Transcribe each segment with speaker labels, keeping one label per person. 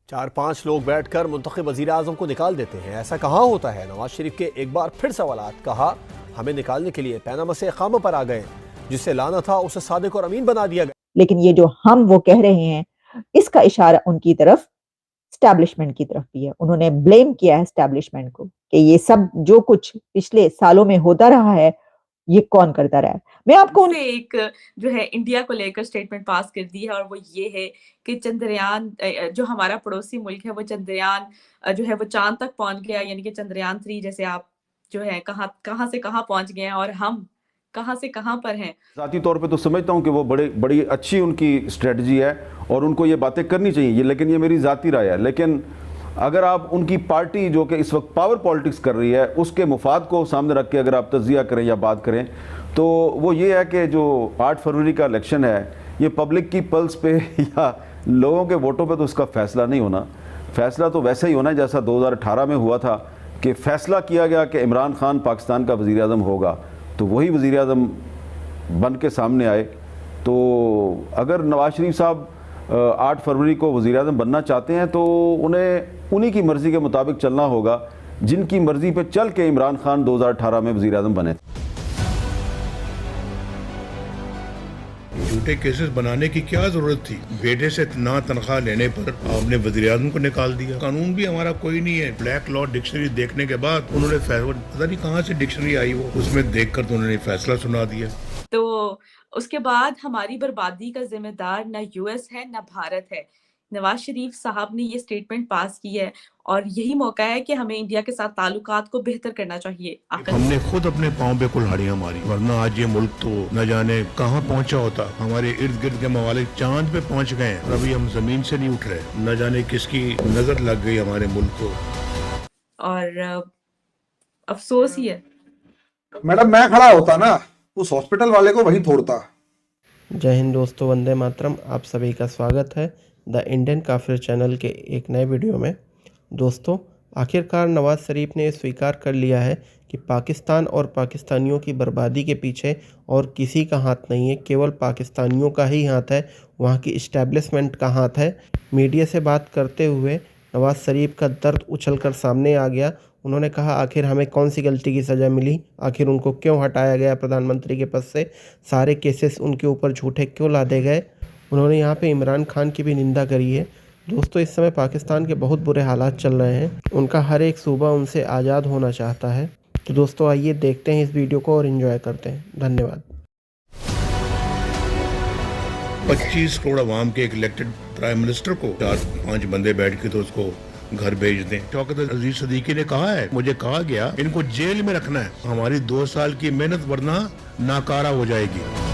Speaker 1: 4-5 लोग बैठकर मुंतखब वज़ीर आज़म को निकाल देते हैं। ऐसा कहाँ होता है? नवाज शरीफ के एक बार फिर सवालात। कहा, हमें निकालने के लिए पैनामा से क़ाम पर आ गए, जिससे लाना था उसे सादिक और अमीन बना दिया गया।
Speaker 2: लेकिन ये जो हम वो कह रहे हैं, इसका इशारा उनकी तरफ एस्टैब्लिशमेंट की तरफ भी है। उन्होंने ब्लेम किया है एस्टैब्लिशमेंट को कि ये सब जो कुछ पिछले सालों में होता रहा है, ये कौन करता रहा है। मैं आपको
Speaker 3: एक जो है इंडिया को लेकर स्टेटमेंट पास कर दी है, और वो ये है कि चंद्रयान जो हमारा पड़ोसी मुल्क है, वो चंद्रयान जो है वो चांद तक पहुंच गया, यानी कि चंद्रयान 3 जैसे आप जो है कहां से कहां पहुंच गए हैं और हम कहां से कहां पर हैं।
Speaker 4: ज़ाती तौर पे तो समझता हूँ कि वो बड़ी अच्छी उनकी स्ट्रेटजी है और उनको ये बातें करनी चाहिए, लेकिन ये मेरी ज़ाती राय है। लेकिन अगर आप उनकी पार्टी जो कि इस वक्त पावर पॉलिटिक्स कर रही है, उसके मुफाद को सामने रख के अगर आप तज़िया करें या बात करें, तो वो ये है कि जो 8 फरवरी का इलेक्शन है, ये पब्लिक की पल्स पे या लोगों के वोटों पे तो उसका फ़ैसला नहीं होना। फ़ैसला तो वैसे ही होना है जैसा 2018 में हुआ था कि फ़ैसला किया गया कि इमरान खान पाकिस्तान का वज़ीर आज़म होगा, तो वही वज़ीर आज़म बन के सामने आए। तो अगर नवाज शरीफ साहब 8 फरवरी को वज़ीर आज़म बनना चाहते हैं तो उन्हें उन्हीं की मर्ज़ी के मुताबिक चलना होगा, जिनकी मर्ज़ी पे चल के इमरान खान 2018 में वज़ीर आज़म बने।
Speaker 5: झूठे केसेस बनाने की क्या जरूरत थी? बेटे से ना तनख्वाह लेने पर आपने वज़ीर आज़म को निकाल दिया। कानून भी हमारा कोई नहीं है। ब्लैक लॉ डिक्शनरी देखने के बाद उन्होंने पता नहीं कहाँ से डिक्शनरी आई वो, उसमें देखकर तो उन्होंने फैसला सुना दिया।
Speaker 3: तो उसके बाद हमारी बर्बादी का जिम्मेदार ना यूएस है ना भारत है। नवाज शरीफ साहब ने ये स्टेटमेंट पास की है और यही मौका है कि हमें इंडिया के साथ ताल्लुकात को बेहतर करना चाहिए।
Speaker 5: हमने खुद अपने पाँव पे कुल्हाड़ियां मारी, वरना आज ये मुल्क तो न जाने कहाँ पहुँचा होता। हमारे इर्द गिर्द के ममालिक चांद पे पहुँच गए हैं और अभी हम जमीन से नहीं उठ रहे। न जाने किसकी नजर लग गई हमारे मुल्क को,
Speaker 3: और अफसोस ही है।
Speaker 6: मैडम, मैं खड़ा होता ना, उस हॉस्पिटल वाले को वहीं तोड़ता।
Speaker 7: जय हिंद दोस्तों, वंदे मातरम। आप सभी का स्वागत है द इंडियन काफिर चैनल के एक नए वीडियो में। दोस्तों, आखिरकार नवाज शरीफ ने स्वीकार कर लिया है कि पाकिस्तान और पाकिस्तानियों की बर्बादी के पीछे और किसी का हाथ नहीं है, केवल पाकिस्तानियों का ही हाथ है, वहाँ की इस्टेब्लिशमेंट का हाथ है। मीडिया से बात करते हुए नवाज शरीफ का दर्द उछलकर सामने आ गया। उन्होंने कहा, आखिर हमें कौन सी गलती की सज़ा मिली, आखिर उनको क्यों हटाया गया प्रधानमंत्री के पद से, सारे केसेस उनके ऊपर झूठे क्यों लादे गए। उन्होंने यहाँ पे इमरान खान की भी निंदा करी है। दोस्तों, इस समय पाकिस्तान के बहुत बुरे हालात चल रहे हैं, उनका हर एक सूबा उनसे आज़ाद होना चाहता है। तो दोस्तों, आइए देखते हैं इस वीडियो को और एंजॉय करते हैं। धन्यवाद।
Speaker 5: 25 करोड़ आवाम के एक इलेक्टेड प्राइम मिनिस्टर को 4-5 बंदे बैठ के तो उसको घर भेज दें। शौकत अजीज सदीकी ने कहा है, मुझे कहा गया इनको जेल में रखना है, हमारी 2 साल की मेहनत वरना नाकारा हो जाएगी।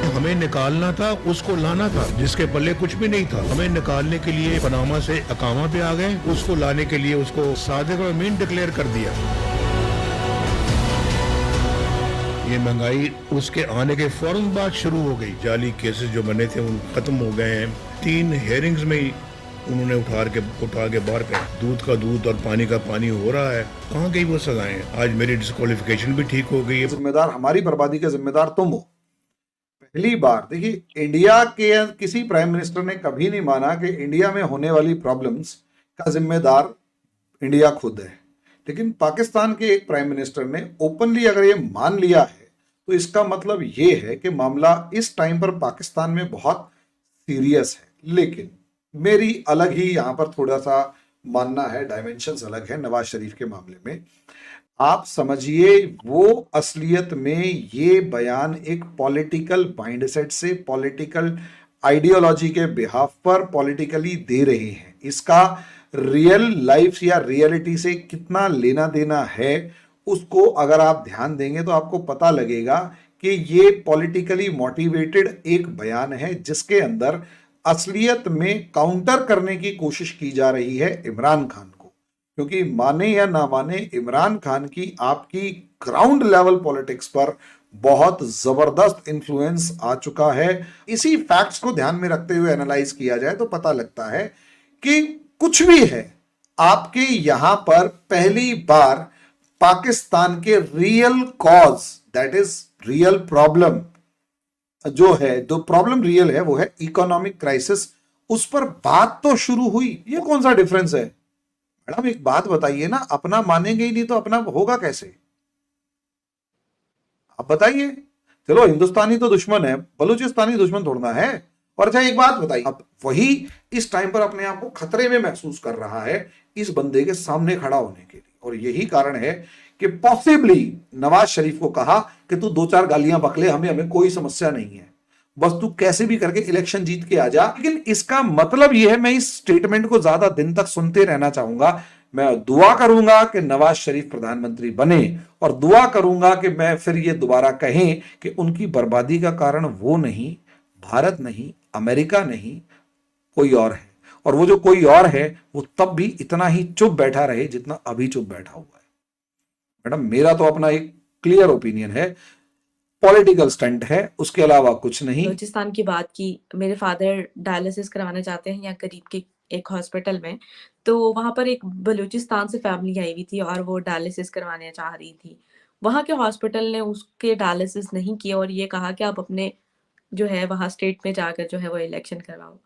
Speaker 5: हमें निकालना था, उसको लाना था जिसके पल्ले कुछ भी नहीं था। हमें निकालने के लिए पनामा से अकामा पे आ गए, उसको लाने के लिए उसको सादिक और अमीन डिक्लेयर कर दिया। ये महंगाई उसके आने के फौरन बाद शुरू हो गई। जाली केसेस जो बने थे उन खत्म हो गए हैं। 3 हेयरिंग्स में ही उन्होंने उठा के बाहर कर, दूध का दूध और पानी का पानी हो रहा है। कहाँ गई वो सजाएं? आज मेरी डिस्क्वालिफिकेशन भी ठीक हो गई है।
Speaker 6: जिम्मेदार, हमारी बर्बादी के जिम्मेदार तुम हो। पहली बार देखिए, इंडिया के किसी प्राइम मिनिस्टर ने कभी नहीं माना कि इंडिया में होने वाली प्रॉब्लम्स का जिम्मेदार इंडिया खुद है। लेकिन पाकिस्तान के एक प्राइम मिनिस्टर ने ओपनली अगर ये मान लिया है, तो इसका मतलब ये है कि मामला इस टाइम पर पाकिस्तान में बहुत सीरियस है। लेकिन मेरी अलग ही यहाँ पर थोड़ा सा मानना है, डायमेंशंस अलग है नवाज शरीफ के मामले में। आप समझिए, वो असलियत में ये बयान एक पॉलिटिकल माइंडसेट से, पॉलिटिकल आइडियोलॉजी के बिहाफ पर पॉलिटिकली दे रहे हैं। इसका रियल लाइफ या रियलिटी से कितना लेना देना है, उसको अगर आप ध्यान देंगे तो आपको पता लगेगा कि ये पॉलिटिकली मोटिवेटेड एक बयान है, जिसके अंदर असलियत में काउंटर करने की कोशिश की जा रही है इमरान खान को। क्योंकि माने या ना माने, इमरान खान की आपकी ग्राउंड लेवल पॉलिटिक्स पर बहुत जबरदस्त इन्फ्लुएंस आ चुका है। इसी फैक्ट्स को ध्यान में रखते हुए एनालाइज किया जाए तो पता लगता है कि कुछ भी है, आपके यहां पर पहली बार पाकिस्तान के real cause, that is real problem जो है, जो प्रॉब्लम रियल है वो है इकोनॉमिक क्राइसिस उस पर बात तो शुरू हुई। ये कौन सा डिफरेंस है मैडम? एक बात बताइए ना, अपना मानेंगे ही नहीं तो अपना होगा कैसे? आप बताइए। चलो हिंदुस्तानी तो दुश्मन है, बलूचिस्तानी दुश्मन थोड़ा है। और अच्छा एक बात बताइए, अब वही इस टाइम पर अपने आप को खतरे में महसूस कर रहा है इस बंदे के सामने खड़ा होने के लिए, और यही कारण है कि पॉसिबली नवाज शरीफ को कहा कि तू 2-4 गालियां बकले, हमें कोई समस्या नहीं है, बस तू कैसे भी करके इलेक्शन जीत के आ जा। लेकिन इसका मतलब यह है, मैं इस स्टेटमेंट को ज्यादा दिन तक सुनते रहना चाहूंगा। मैं दुआ करूंगा कि नवाज शरीफ प्रधानमंत्री बने, और दुआ करूंगा कि मैं फिर ये दोबारा कहें कि उनकी बर्बादी का कारण वो नहीं, भारत नहीं, अमेरिका नहीं, कोई और है। और वो जो कोई और है वो तब भी इतना ही चुप बैठा रहे जितना अभी चुप बैठा हुआ है। मैडम मेरा तो अपना एक क्लियर ओपिनियन है, पॉलिटिकल स्टंट है, उसके अलावा कुछ नहीं।
Speaker 3: बलूचिस्तान की बात की, मेरे फादर डायलिसिस करवाना चाहते हैं यहाँ करीब के एक हॉस्पिटल में, तो वहां पर एक बलूचिस्तान से फैमिली आई हुई थी और वो डायलिसिस करवाने चाह रही थी। वहां के हॉस्पिटल ने उसके डायलिसिस नहीं किया और ये कहा कि आप अपने जो है वहां स्टेट में जाकर जो है वो इलेक्शन करवाओ,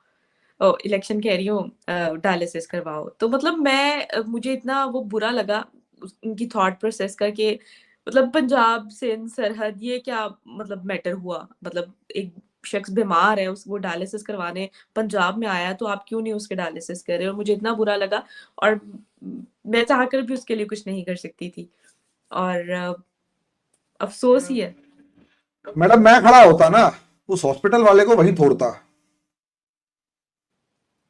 Speaker 3: इलेक्शन कह रही हूँ, डायलिसिस करवाओ। तो मतलब मुझे इतना वो बुरा लगा उनकी थॉट प्रोसेस का कि मतलब पंजाब सिंध सरहद ये क्या मतलब मैटर हुआ? मतलब एक शख्स बीमार है, उस वो डायलिसिस करवाने पंजाब में आया, तो आप क्यों नहीं उसके डायलिसिस कर रहे? और मुझे इतना बुरा लगा, और मैं चाहकर भी उसके लिए कुछ नहीं कर सकती थी, और अफसोस ही है।
Speaker 6: मैडम मैं खड़ा होता ना, उस हॉस्पिटल वाले को वहीं तोड़ता।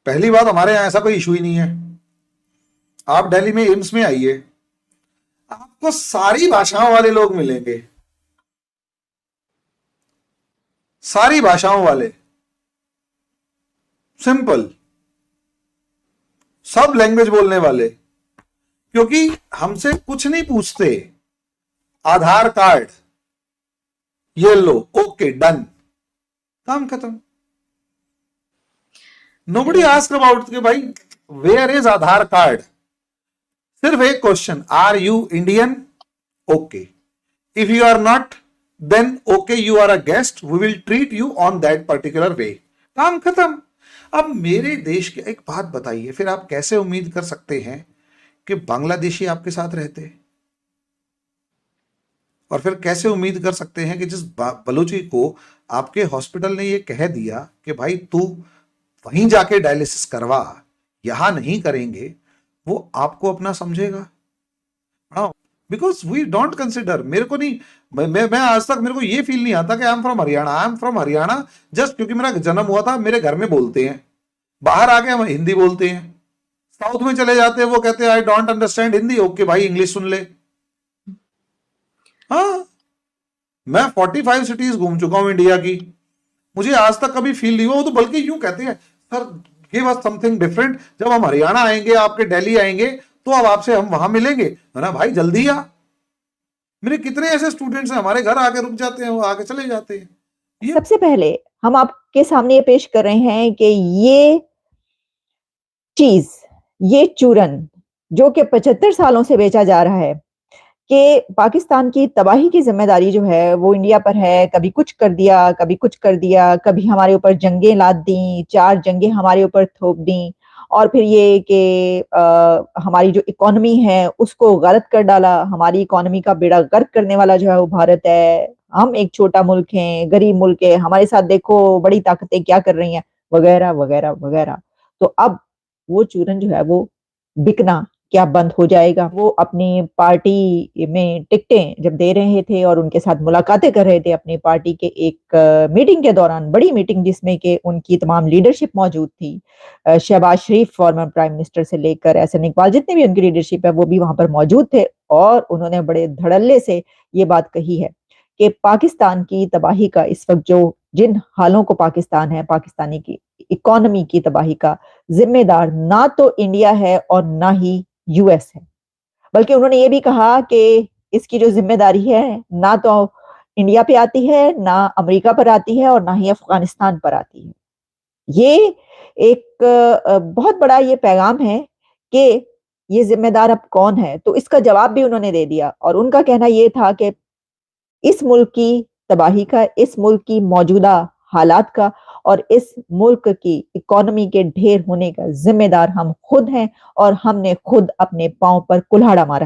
Speaker 6: पहली बात, हमारे यहां ऐसा कोई इशू ही नहीं है। आप दिल्ली में एम्स में आइए, आपको सारी भाषाओं वाले लोग मिलेंगे, सारी भाषाओं वाले, सिंपल, सब लैंग्वेज बोलने वाले, क्योंकि हमसे कुछ नहीं पूछते। आधार कार्ड, ये लो, ओके डन, काम खत्म। नोबडी आस्क अबाउट कि भाई वेयर इज आधार कार्ड। सिर्फ एक question, are you Indian? Okay, if you are not then okay you are a guest, we will treat you on that particular way, काम खत्म। अब मेरे देश के एक बात बताइए, फिर आप कैसे उम्मीद कर सकते हैं कि बांग्लादेशी आपके साथ रहते, और फिर कैसे उम्मीद कर सकते हैं कि जिस बलूची को आपके हॉस्पिटल ने ये कह दिया कि भाई तू वहीं जाके डायलिसिस करवा, यहां नहीं करेंगे, वो आपको अपना समझेगा? बिकॉज वी डोंट कंसिडर, मेरे को नहीं, मैं आज तक मेरे को ये फील नहीं आता कि I am from Haryana. I am from Haryana just क्योंकि मेरा जन्म हुआ था, मेरे घर में बोलते हैं, बाहर आके हम हिंदी बोलते हैं। साउथ में चले जाते हैं, वो कहते हैं I don't understand Hindi, okay भाई इंग्लिश सुन ले। हाँ, मैं 45 सिटीज घूम चुका हूं इंडिया की, मुझे आज तक कभी फील नहीं हुआ। वो तो बल्कि यूं कहते हैं sir give us something different, जब हम हरियाणा आएंगे, आपके दिल्ली आएंगे, तो अब आपसे हम वहां मिलेंगे ना भाई, जल्दी आ। मेरे कितने ऐसे स्टूडेंट्स हैं हमारे घर आके रुक जाते हैं, वो आके चले जाते हैं।
Speaker 2: सबसे पहले हम आपके सामने ये पेश कर रहे हैं कि ये चीज, ये चूरन जो कि 75 सालों से बेचा जा रहा है, कि पाकिस्तान की तबाही की जिम्मेदारी जो है वो इंडिया पर है। कभी कुछ कर दिया, कभी कुछ कर दिया, कभी हमारे ऊपर जंगें लाद दी, 4 जंगें हमारे ऊपर थोप दी, और फिर ये कि हमारी जो इकोनॉमी है उसको गलत कर डाला। हमारी इकोनॉमी का बेड़ा गर्क करने वाला जो है वो भारत है। हम एक छोटा मुल्क हैं, गरीब मुल्क है, हमारे साथ देखो बड़ी ताकतें क्या कर रही हैं, वगैरह वगैरह वगैरह। तो अब वो चूरन जो है वो बिकना क्या बंद हो जाएगा? वो अपनी पार्टी में टिकटें जब दे रहे थे और उनके साथ मुलाकातें कर रहे थे अपनी पार्टी के एक मीटिंग के दौरान, बड़ी मीटिंग जिसमें कि उनकी तमाम लीडरशिप मौजूद थी, शहबाज शरीफ फॉर्मर प्राइम मिनिस्टर से लेकर एहसन इकबाल, जितने भी उनकी लीडरशिप है वो भी वहां पर मौजूद थे, और उन्होंने बड़े धड़ल्ले से ये बात कही है कि पाकिस्तान की तबाही का इस वक्त जो जिन हालों को पाकिस्तान है, पाकिस्तानी की इकोनॉमी की तबाही का जिम्मेदार ना तो इंडिया है और ना ही यूएस है, बल्कि उन्होंने ये भी कहा कि इसकी जो जिम्मेदारी है ना तो इंडिया पे आती है, ना अमेरिका पर आती है, और ना ही अफगानिस्तान पर आती है। ये एक बहुत बड़ा ये पैगाम है कि ये जिम्मेदार अब कौन है। तो इसका जवाब भी उन्होंने दे दिया, और उनका कहना ये था कि इस मुल्क की तबाही का, इस मुल्क की मौजूदा हालात का और इस मुल्क की इकोनॉमी के ढेर होने का जिम्मेदार हम खुद हैं और हमने खुद अपने पांव पर कुल्हाड़ा मारा।